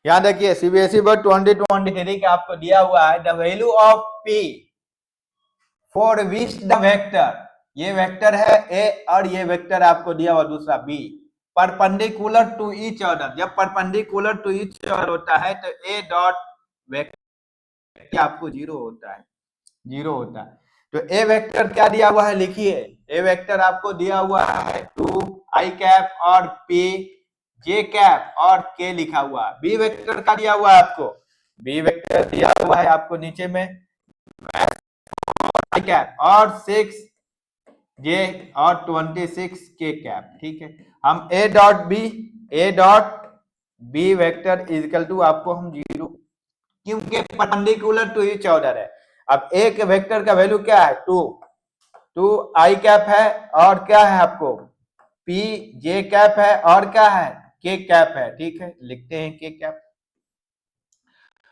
यहां देखिए CBSE board 2023 का आपको दिया हुआ है the value of P for which the vector, ये वेक्टर है ए और ये वेक्टर आपको दिया हुआ दूसरा B, perpendicular to each other. जब परपेंडिकुलर टू ईच अदर होता है तो ए डॉट वेक्टर आपको जीरो होता है, जीरो होता है। तो ए वेक्टर क्या दिया हुआ है लिखिए, ए वेक्टर आपको दिया हुआ है 2 आई कैप और पी जे कैप और के लिखा हुआ। बी वेक्टर का दिया हुआ है आपको, बी वेक्टर दिया हुआ है आपको नीचे में आई कैप और 6 जे और 26 के कैप, ठीक है। हम A dot B vector is equal to आपको हम जीरो, क्योंकि परपेंडिकुलर टू ईच अदर है। अब ए के वेक्टर का वैल्यू क्या है 2 आई कैप है और क्या है आपको पी जे कैप है और क्या है के कैप है, ठीक है। लिखते हैं के कैप,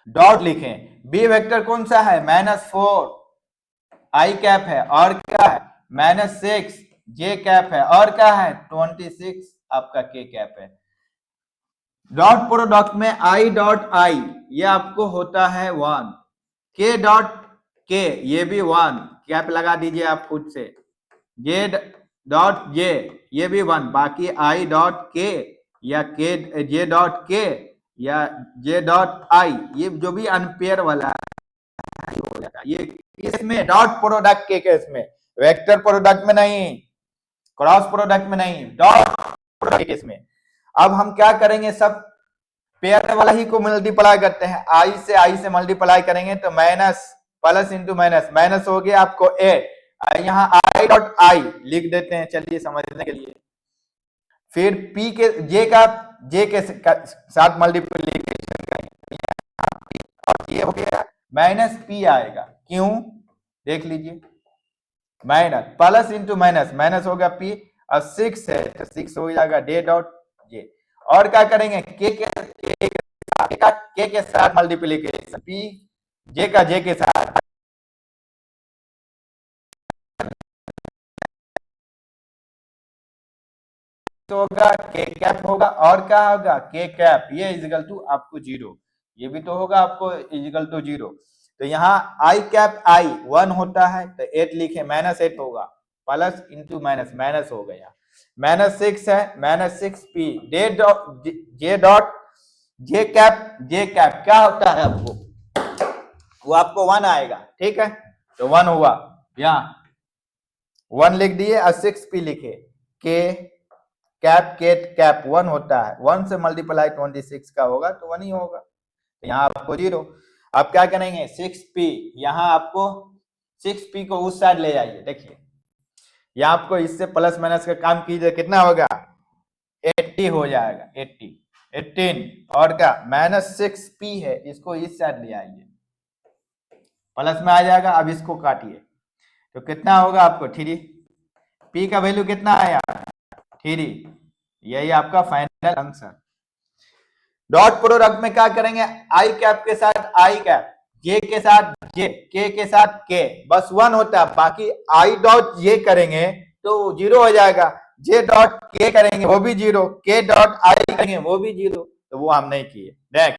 डॉट लिखें। बी वेक्टर कौन सा है -4 आई कैप है और क्या है -6 जे कैप है और क्या है 26 आपका के कैप है। डॉट प्रोडक्ट में आई डॉट आई ये आपको होता है 1, के डॉट के ये भी 1, कैप लगा दीजिए आप खुद से। जे डॉट जे ये भी 1, बाकी आई डॉट के या के जे डॉट के या जे डॉट आई ये जो भी अनपेयर वाला है हो जाता है। ये इसमें डॉट प्रोडक्ट के केस में, वेक्टर प्रोडक्ट में नहीं, क्रॉस प्रोडक्ट में नहीं, डॉट प्रोडक्ट के केस में। अब हम क्या करेंगे, सब पेयर वाला ही को मल्टीप्लाई करते हैं, आई से मल्टीप्लाई करेंगे तो minus plus into minus, minus हो गया आपको 8, यहाँ आई डॉट आई लिख देते हैं चलिए समझने के लिए। फिर पी के जे के साथ मल्टीप्लीकेशन करेंगे, ये हो गया माइनस पी आएगा, क्यों देख लीजिए, minus plus into minus, minus हो गया पी और 6 है तो 6 हो जाएगा डे डॉट जे। और क्या करेंगे के साथ मल्टीप्लीकेशन, पी जे का जे के साथ तो होगा के कैप होगा और क्या होगा के कैप, ये इजिकल टू आपको जीरो, ये भी तो होगा आपको इजिकल टू जीरो। तो यहाँ आई कैप आई 1 होता है तो 8 लिखे, -8 होगा, प्लस इंटू माइनस, माइनस हो गया, -6 है, -6 P J dot J cap क्या होता है आपको, वो आपको 1 आएगा, ठीक है। तो 1 हुआ, यहाँ 1 लिख दिए और 6 पी लिखे, के कैप 1 होता है, 1 से मल्टीप्लाई 26 का होगा तो 1 ही होगा, तो यहाँ आपको 0। अब क्या करेंगे 6p, यहाँ आपको 6p को उस साइड ले जाइए, देखिए यहाँ आपको इससे प्लस माइनस का काम कीजिए, कितना होगा 80 हो जाएगा, 18 और क्या -6p है, इसको इस साइड ले आइए, प्लस में आ जाएगा। अब इसको काटिए तो कितना होगा आपको 3, p का वैल्यू कितना आया 3, यही आपका फाइनल आंसर। डॉट प्रोडक्ट में क्या करेंगे, आई कैप के साथ आई कैप, जे के साथ जे, के साथ के, बस 1 होता है, बाकी आई डॉट जे करेंगे तो 0 हो जाएगा, जे डॉट के करेंगे वो भी 0, के डॉट आई करेंगे वो भी 0, तो वो हम नहीं किए। नेक्स्ट